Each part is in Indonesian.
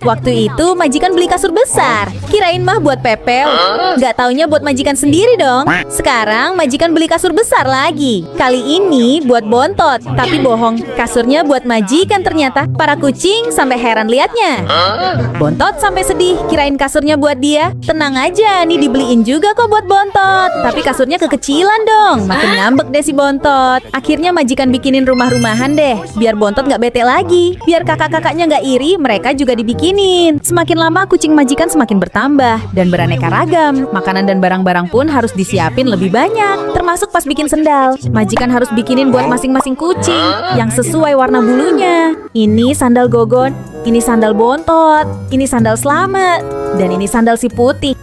Waktu itu majikan beli kasur besar. Kirain mah buat Pepel. Nggak taunya buat majikan sendiri dong. Sekarang majikan beli kasur besar lagi. Kali ini buat Bontot. Tapi bohong, kasurnya buat majikan ternyata. Para kucing sampai heran liatnya. Bontot sampai sedih, kirain kasurnya buat dia. Tenang aja, nih dibeliin juga kok buat Bontot. Tapi kasurnya kekecilan dong. Makin ngambek deh si Bontot. Akhirnya majikan bikinin rumah-rumahan deh. Biar Bontot nggak bete lagi. Biar kakak-kakaknya nggak iri, mereka juga dibikinin. Semakin lama kucing majikan semakin bertambah dan beraneka ragam. Makanan dan barang-barang pun harus disiapin lebih banyak. Termasuk pas bikin sendal. Majikan harus bikinin buat masing-masing kucing yang sesuai warna bulunya. Ini sandal Gogon, ini sandal Bontot, ini sandal Slamet, dan ini sandal si Putih.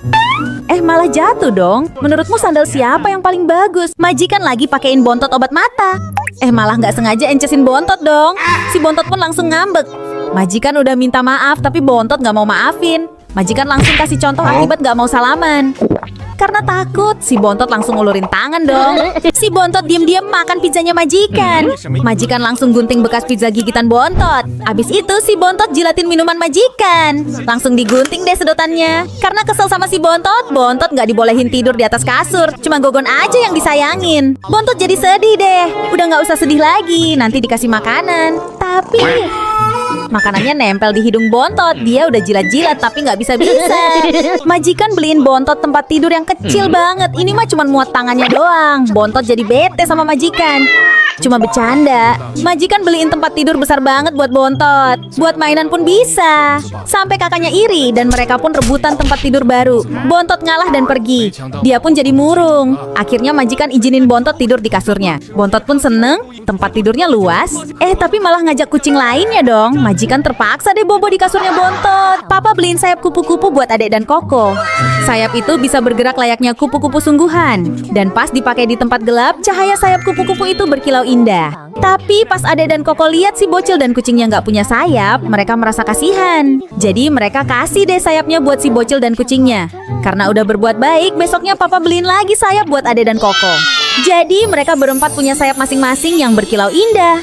Malah jatuh dong. Menurutmu sandal siapa yang paling bagus? Majikan lagi pakein Bontot obat mata. Malah nggak sengaja encesin Bontot dong. Si Bontot pun langsung ngambek. Majikan udah minta maaf, tapi Bontot nggak mau maafin. Majikan langsung kasih contoh akibat nggak mau salaman. Karena takut, si Bontot langsung ulurin tangan dong. Si Bontot diam-diam makan pizzanya majikan. Majikan langsung gunting bekas pizza gigitan Bontot. Abis itu si Bontot jilatin minuman majikan. Langsung digunting deh sedotannya. Karena kesel sama si Bontot, Bontot nggak dibolehin tidur di atas kasur. Cuma Gogon aja yang disayangin. Bontot jadi sedih deh. Udah nggak usah sedih lagi, nanti dikasih makanan. Tapi makanannya nempel di hidung Bontot. Dia udah jilat-jilat tapi nggak bisa-bisa. Majikan beliin Bontot tempat tidur yang kecil banget. Ini mah cuma muat tangannya doang. Bontot jadi bete sama majikan. Cuma bercanda. Majikan beliin tempat tidur besar banget buat Bontot. Buat mainan pun bisa. Sampai kakaknya iri dan mereka pun rebutan tempat tidur baru. Bontot ngalah dan pergi. Dia pun jadi murung. Akhirnya majikan izinin Bontot tidur di kasurnya. Bontot pun seneng. Tempat tidurnya luas. Tapi malah ngajak kucing lainnya dong. Majikan terpaksa deh bobo di kasurnya Bontot. Papa beliin sayap kupu-kupu buat adek dan Koko. Sayap itu bisa bergerak layaknya kupu-kupu sungguhan. Dan pas dipakai di tempat gelap, cahaya sayap kupu-kupu itu berkilau indah. Tapi pas adek dan Koko lihat si bocil dan kucingnya nggak punya sayap, mereka merasa kasihan. Jadi mereka kasih deh sayapnya buat si bocil dan kucingnya. Karena udah berbuat baik, besoknya papa beliin lagi sayap buat adek dan Koko. Jadi mereka berempat punya sayap masing-masing yang berkilau indah.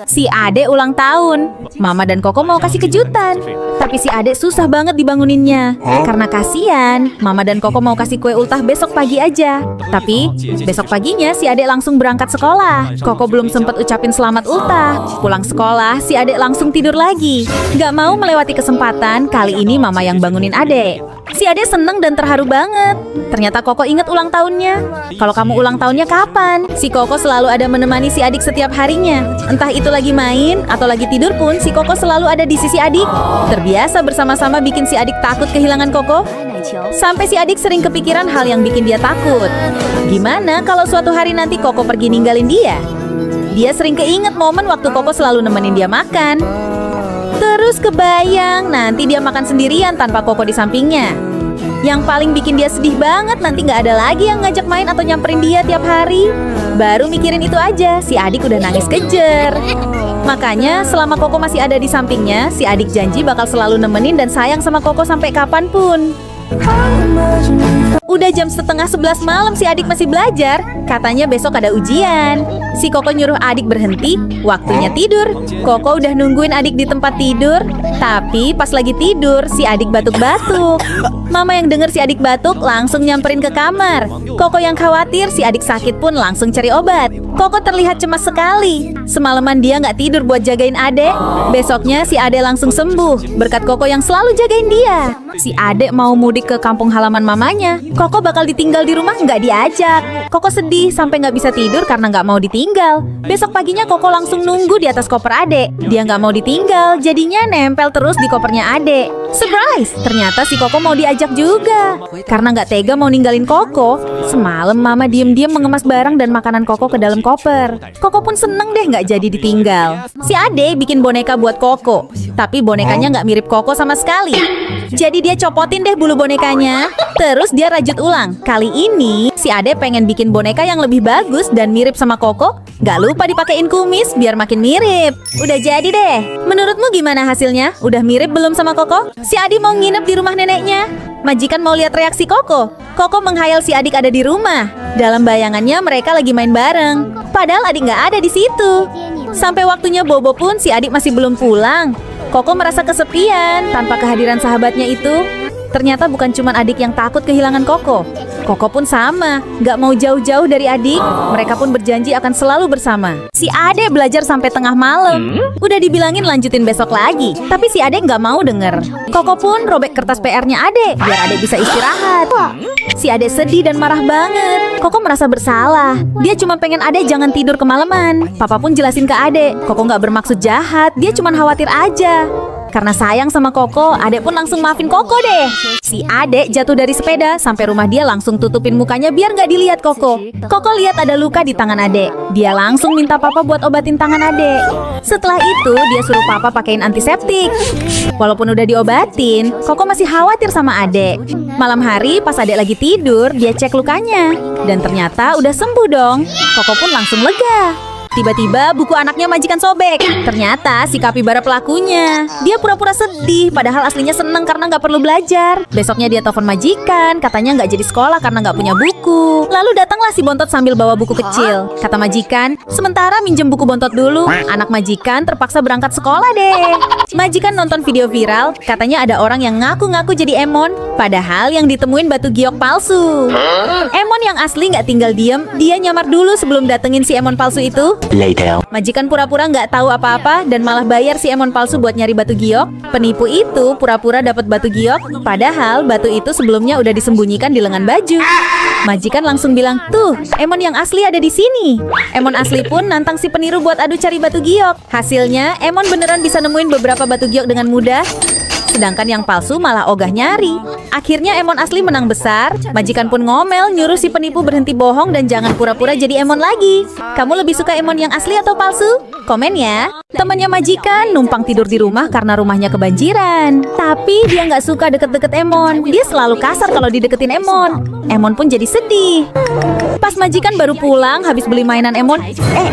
Si adek ulang tahun. Mama dan Koko mau kasih kejutan. Tapi si adek susah banget dibanguninnya. Karena kasihan, Mama dan Koko mau kasih kue ultah besok pagi aja. Tapi besok paginya si adek langsung berangkat sekolah. Koko belum sempat ucapin selamat ultah. Pulang sekolah, si adek langsung tidur lagi. Gak mau melewati kesempatan, kali ini Mama yang bangunin adek. Si adek seneng dan terharu banget. Ternyata Koko inget ulang tahunnya. Kalau kamu ulang tahunnya kapan? Si Koko selalu ada menemani si adik setiap harinya. Entah itu lagi main atau lagi tidur pun, si Koko selalu ada di sisi adik. Terbiasa bersama-sama bikin si adik takut kehilangan Koko. Sampai si adik sering kepikiran hal yang bikin dia takut. Gimana kalau suatu hari nanti Koko pergi ninggalin dia? Dia sering keinget momen waktu Koko selalu nemenin dia makan. Terus kebayang nanti dia makan sendirian tanpa Koko di sampingnya. Yang paling bikin dia sedih banget, nanti nggak ada lagi yang ngajak main atau nyamperin dia tiap hari. Baru mikirin itu aja, si adik udah nangis kejer. Makanya selama Koko masih ada di sampingnya, si adik janji bakal selalu nemenin dan sayang sama Koko sampai kapanpun. Udah jam 10:30 malam si adik masih belajar. Katanya besok ada ujian. Si Koko nyuruh adik berhenti, waktunya tidur. Koko udah nungguin adik di tempat tidur. Tapi pas lagi tidur, si adik batuk-batuk. Mama yang denger si adik batuk langsung nyamperin ke kamar. Koko yang khawatir si adik sakit pun langsung cari obat. Koko terlihat cemas sekali. Semalaman dia nggak tidur buat jagain adek. Besoknya si adek langsung sembuh berkat Koko yang selalu jagain dia. Si adek mau mudik ke kampung halaman mamanya. Koko bakal ditinggal di rumah nggak diajak. Koko sedih sampai nggak bisa tidur karena nggak mau ditinggal. Besok paginya Koko langsung nunggu di atas koper adek. Dia nggak mau ditinggal, jadinya nempel terus di kopernya adek. Surprise! Ternyata si Koko mau diajak juga. Karena nggak tega mau ninggalin Koko, semalam Mama diem-diem mengemas barang dan makanan Koko ke dalam koper. Koko pun seneng deh nggak jadi ditinggal. Si adek bikin boneka buat Koko, tapi bonekanya nggak mirip Koko sama sekali. Jadi dia copotin deh bulu bonekanya. Terus dia rajut ulang. Kali ini si Ade pengen bikin boneka yang lebih bagus dan mirip sama Koko. Gak lupa dipakein kumis biar makin mirip. Udah jadi deh. Menurutmu gimana hasilnya? Udah mirip belum sama Koko? Si Adi mau nginep di rumah neneknya. Majikan mau lihat reaksi Koko. Koko menghayal si adik ada di rumah. Dalam bayangannya mereka lagi main bareng. Padahal adik gak ada di situ. Sampai waktunya bobo pun si adik masih belum pulang. Koko merasa kesepian tanpa kehadiran sahabatnya itu. Ternyata bukan cuma adik yang takut kehilangan Koko. Koko pun sama, nggak mau jauh-jauh dari adik. Mereka pun berjanji akan selalu bersama. Si Ade belajar sampai tengah malam. Udah dibilangin lanjutin besok lagi, tapi si Ade nggak mau denger. Koko pun robek kertas PR-nya Ade, biar Ade bisa istirahat. Si Ade sedih dan marah banget. Koko merasa bersalah. Dia cuma pengen Ade jangan tidur kemalaman. Papa pun jelasin ke Ade, Koko nggak bermaksud jahat, dia cuma khawatir aja. Karena sayang sama Koko, Ade pun langsung maafin Koko deh. Si Ade jatuh dari sepeda sampai rumah dia langsung tutupin mukanya biar nggak dilihat Koko. Koko lihat ada luka di tangan Ade. Dia langsung minta Papa buat obatin tangan Ade. Setelah itu dia suruh Papa pakein antiseptik. Walaupun udah diobatin, Koko masih khawatir sama Ade. Malam hari pas Ade lagi tidur, dia cek lukanya. Dan ternyata udah sembuh dong. Koko pun langsung lega. Tiba-tiba buku anaknya majikan sobek. Ternyata si kapibara pelakunya. Dia pura-pura sedih, padahal aslinya seneng karena nggak perlu belajar. Besoknya dia telepon majikan, katanya nggak jadi sekolah karena nggak punya buku. Lalu datanglah si Bontot sambil bawa buku kecil. Kata majikan, sementara minjem buku Bontot dulu. Anak majikan terpaksa berangkat sekolah deh. Majikan nonton video viral, katanya ada orang yang ngaku-ngaku jadi Emon, padahal yang ditemuin batu giok palsu. Emon yang asli nggak tinggal diem, dia nyamar dulu sebelum datengin si Emon palsu itu. Later. Majikan pura-pura nggak tahu apa-apa dan malah bayar si Emon palsu buat nyari batu giok. Penipu itu pura-pura dapat batu giok, padahal batu itu sebelumnya udah disembunyikan di lengan baju. Majikan langsung bilang, tuh, Emon yang asli ada di sini. Emon asli pun nantang si peniru buat adu cari batu giok. Hasilnya, Emon beneran bisa nemuin beberapa batu giok dengan mudah. Sedangkan yang palsu malah ogah nyari. Akhirnya Emon asli menang besar. Majikan pun ngomel nyuruh si penipu berhenti bohong dan jangan pura-pura jadi Emon lagi. Kamu lebih suka Emon yang asli atau palsu? Komen ya. Temannya majikan numpang tidur di rumah karena rumahnya kebanjiran. Tapi dia nggak suka deket-deket Emon. Dia selalu kasar kalau dideketin Emon. Emon pun jadi sedih. Pas majikan baru pulang habis beli mainan Emon,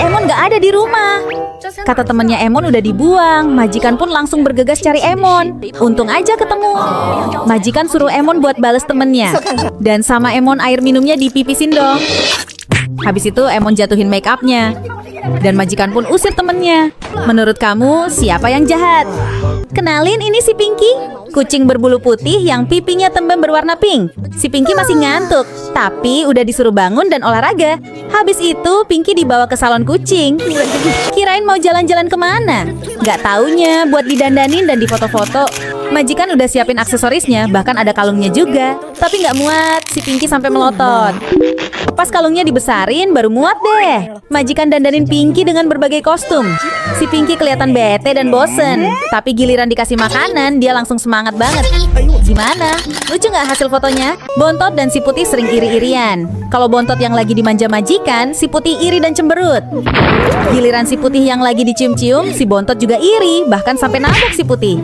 Emon nggak ada di rumah. Kata temannya Emon udah dibuang. Majikan pun langsung bergegas cari Emon. Untung aja ketemu. Majikan suruh Emon buat bales temennya. Dan sama Emon air minumnya dipipisin dong. Habis itu Emon jatuhin make upnya. Dan majikan pun usir temennya. Menurut kamu siapa yang jahat? Kenalin, ini si Pinky, kucing berbulu putih yang pipinya tembem berwarna pink. Si Pinky masih ngantuk, tapi udah disuruh bangun dan olahraga. Habis itu Pinky dibawa ke salon kucing. Kirain mau jalan-jalan kemana? Gak taunya buat didandanin dan difoto-foto. Majikan udah siapin aksesorisnya, bahkan ada kalungnya juga. Tapi gak muat, si Pinky sampai melotot. Pas kalungnya dibesarin, baru muat deh. Majikan dandanin Pinky dengan berbagai kostum. Si Pinky kelihatan bete dan bosen. Tapi giliran dikasih makanan, dia langsung semangat banget. Gimana? Lucu nggak hasil fotonya? Bontot dan si Putih sering iri-irian. Kalau Bontot yang lagi dimanja majikan, si Putih iri dan cemberut. Giliran si Putih yang lagi dicium-cium, si Bontot juga iri, bahkan sampai nabok si Putih.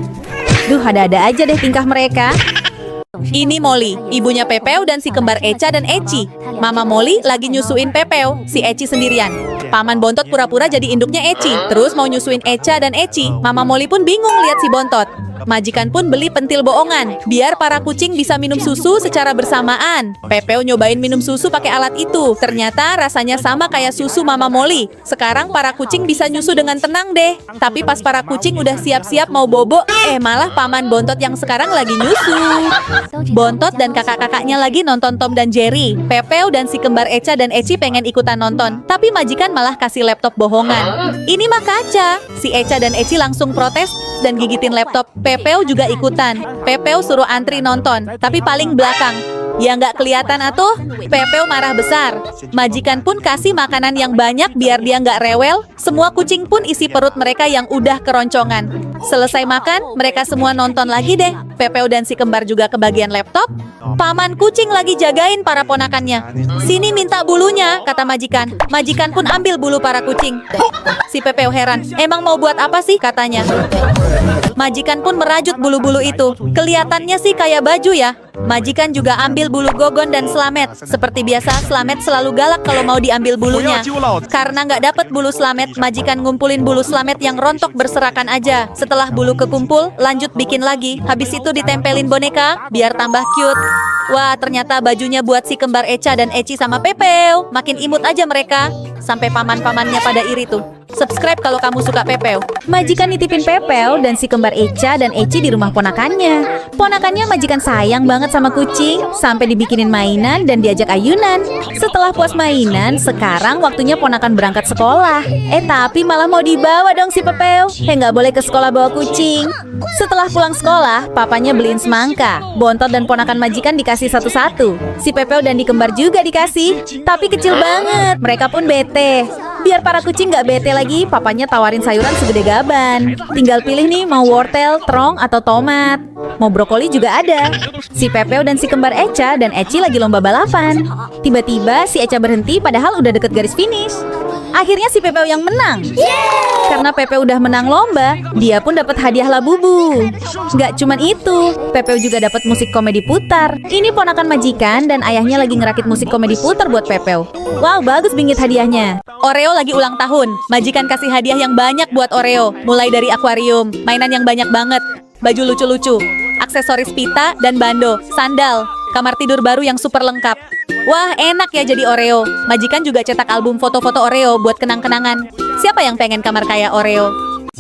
Duh, ada-ada aja deh tingkah mereka. Ini Molly, ibunya Pepeo dan si kembar Echa dan Eci. Mama Molly lagi nyusuin Pepeo, si Eci sendirian. Paman Bontot pura-pura jadi induknya Eci, terus mau nyusuin Echa dan Eci. Mama Molly pun bingung lihat si Bontot. Majikan pun beli pentil bohongan, biar para kucing bisa minum susu secara bersamaan. Pepeo nyobain minum susu pakai alat itu. Ternyata rasanya sama kayak susu Mama Molly. Sekarang para kucing bisa nyusu dengan tenang deh. Tapi pas para kucing udah siap-siap mau bobo, malah Paman Bontot yang sekarang lagi nyusu. Bontot dan kakak-kakaknya lagi nonton Tom dan Jerry. Pepeo dan si kembar Echa dan Eci pengen ikutan nonton, tapi majikan malah kasih laptop bohongan. Ini mah kaca. Si Echa dan Eci langsung protes dan gigitin laptop. Pepeo juga ikutan. Pepeo suruh antri nonton, tapi paling belakang. Ya nggak kelihatan atuh. Pepeo marah besar. Majikan pun kasih makanan yang banyak biar dia nggak rewel. Semua kucing pun isi perut mereka yang udah keroncongan. Selesai makan, mereka semua nonton lagi deh. Pepeo dan si kembar juga kebagian laptop. Paman kucing lagi jagain para ponakannya. Sini minta bulunya, kata majikan. Majikan pun ambil bulu para kucing. Si Pepeo heran, emang mau buat apa sih, katanya. Majikan pun merajut bulu-bulu itu. Kelihatannya sih kayak baju ya. Majikan juga ambil bulu Gogon dan Slamet. Seperti biasa, Slamet selalu galak kalau mau diambil bulunya. Karena nggak dapet bulu Slamet, majikan ngumpulin bulu Slamet yang rontok berserakan aja. Setelah bulu kekumpul, lanjut bikin lagi. Habis itu ditempelin boneka, biar tambah cute. Wah, ternyata bajunya buat si kembar Echa dan Eci sama Pepeo. Makin imut aja mereka. Sampai paman-pamannya pada iri tuh. Subscribe kalau kamu suka Pepeo. Majikan nitipin Pepeo dan si kembar Echa dan Eci di rumah ponakannya. Ponakannya majikan sayang banget sama kucing, sampai dibikinin mainan dan diajak ayunan. Setelah puas mainan, sekarang waktunya ponakan berangkat sekolah. Tapi malah mau dibawa dong si Pepeo. Nggak boleh ke sekolah bawa kucing. Setelah pulang sekolah, papanya beliin semangka. Bontot dan ponakan majikan dikasih satu-satu. Si Pepeo dan di kembar juga dikasih, tapi kecil banget. Mereka pun bete. Biar para kucing nggak bete lagi, papanya tawarin sayuran segede gaban. Tinggal pilih nih mau wortel, terong, atau tomat. Mau brokoli juga ada. Si Pepeo dan si kembar Echa dan Eci lagi lomba balapan. Tiba-tiba si Echa berhenti padahal udah deket garis finish. Akhirnya si Pepeo yang menang. Karena Pepeo udah menang lomba, dia pun dapat hadiah Labubu. Nggak cuman itu, Pepeo juga dapat musik komedi putar. Ini ponakan majikan dan ayahnya lagi ngerakit musik komedi putar buat Pepeo. Wow, bagus bingit hadiahnya. Oreo lagi ulang tahun. Majikan kasih hadiah yang banyak buat Oreo. Mulai dari akuarium, mainan yang banyak banget, baju lucu-lucu, aksesoris pita dan bando, sandal, kamar tidur baru yang super lengkap. Wah, enak ya jadi Oreo. Majikan juga cetak album foto-foto Oreo buat kenang-kenangan. Siapa yang pengen kamar kayak Oreo?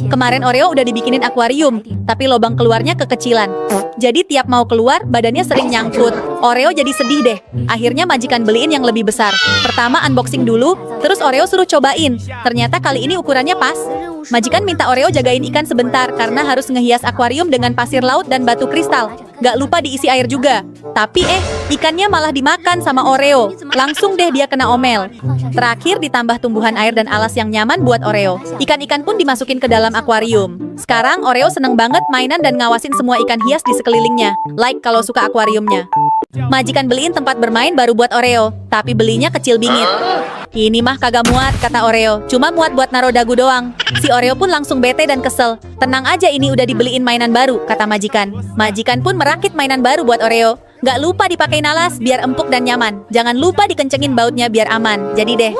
Kemarin Oreo udah dibikinin akuarium, tapi lubang keluarnya kekecilan. Jadi tiap mau keluar, badannya sering nyangkut. Oreo jadi sedih deh. Akhirnya majikan beliin yang lebih besar. Pertama unboxing dulu, terus Oreo suruh cobain. Ternyata kali ini ukurannya pas. Majikan minta Oreo jagain ikan sebentar karena harus ngehias akuarium dengan pasir laut dan batu kristal. Gak lupa diisi air juga. Tapi ikannya malah dimakan sama Oreo. Langsung deh dia kena omel. Terakhir ditambah tumbuhan air dan alas yang nyaman buat Oreo. Ikan-ikan pun dimasukin ke dalam akuarium. Sekarang Oreo seneng banget mainan dan ngawasin semua ikan hias di sekelilingnya. Like kalau suka akuariumnya. Majikan beliin tempat bermain baru buat Oreo, tapi belinya kecil bingit. Ini mah kagak muat, kata Oreo. Cuma muat buat naro dagu doang. Si Oreo pun langsung bete dan kesel. Tenang aja, ini udah dibeliin mainan baru, kata majikan. Majikan pun merakit mainan baru buat Oreo. Gak lupa dipakai nalas biar empuk dan nyaman. Jangan lupa dikencengin bautnya biar aman. Jadi deh.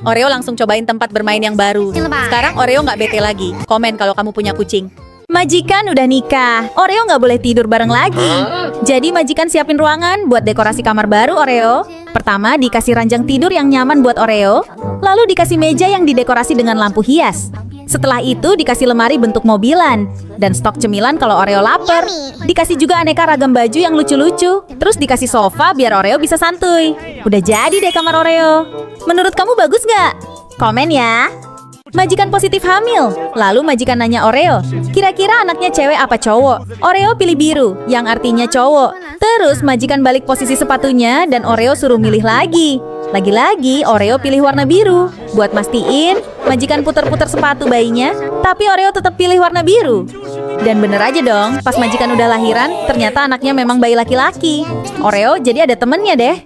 Oreo langsung cobain tempat bermain yang baru. Sekarang Oreo gak bete lagi. Komen kalau kamu punya kucing. Majikan udah nikah, Oreo nggak boleh tidur bareng lagi. Jadi majikan siapin ruangan buat dekorasi kamar baru Oreo. Pertama dikasih ranjang tidur yang nyaman buat Oreo. Lalu dikasih meja yang didekorasi dengan lampu hias. Setelah itu dikasih lemari bentuk mobilan. Dan stok cemilan kalau Oreo lapar. Dikasih juga aneka ragam baju yang lucu-lucu. Terus dikasih sofa biar Oreo bisa santuy. Udah jadi deh kamar Oreo. Menurut kamu bagus nggak? Komen ya. Majikan positif hamil. Lalu majikan nanya Oreo, kira-kira anaknya cewek apa cowok? Oreo pilih biru, yang artinya cowok. Terus majikan balik posisi sepatunya dan Oreo suruh milih lagi. Lagi-lagi Oreo pilih warna biru. Buat mastiin, majikan putar-putar sepatu bayinya, tapi Oreo tetap pilih warna biru. Dan bener aja dong, pas majikan udah lahiran, ternyata anaknya memang bayi laki-laki. Oreo jadi ada temennya deh.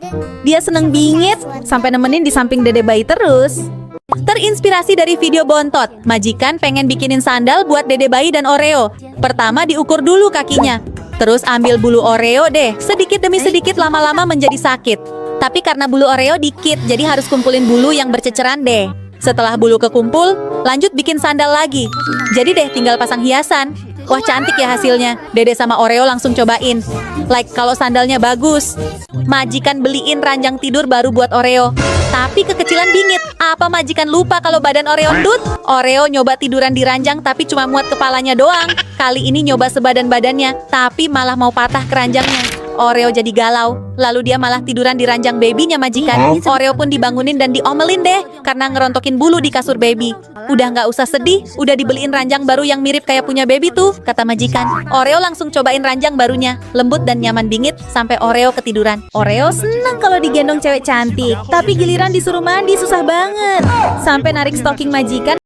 Dia seneng bingit, sampai nemenin di samping dede bayi terus. Terinspirasi dari video Bontot, majikan pengen bikinin sandal buat dede bayi dan Oreo. Pertama diukur dulu kakinya. Terus ambil bulu Oreo deh. Sedikit demi sedikit lama-lama menjadi sakit. Tapi karena bulu Oreo dikit, jadi harus kumpulin bulu yang berceceran deh. Setelah bulu kekumpul, lanjut bikin sandal lagi. Jadi deh tinggal pasang hiasan. Wah cantik ya hasilnya. Dede sama Oreo langsung cobain. Like kalau sandalnya bagus. Majikan beliin ranjang tidur baru buat Oreo. Tapi kekecilan bingit. Apa majikan lupa kalau badan Oreo endut? Oreo nyoba tiduran di ranjang tapi cuma muat kepalanya doang. Kali ini nyoba sebadan badannya, tapi malah mau patah keranjangnya. Oreo jadi galau. Lalu dia malah tiduran di ranjang babynya majikan. Oreo pun dibangunin dan diomelin deh karena ngerontokin bulu di kasur baby. Udah nggak usah sedih, udah dibeliin ranjang baru yang mirip kayak punya baby tuh, kata majikan. Oreo langsung cobain ranjang barunya, lembut dan nyaman bingit sampai Oreo ketiduran. Oreo seneng kalau digendong cewek cantik, tapi giliran disuruh mandi susah banget. Sampai narik stocking majikan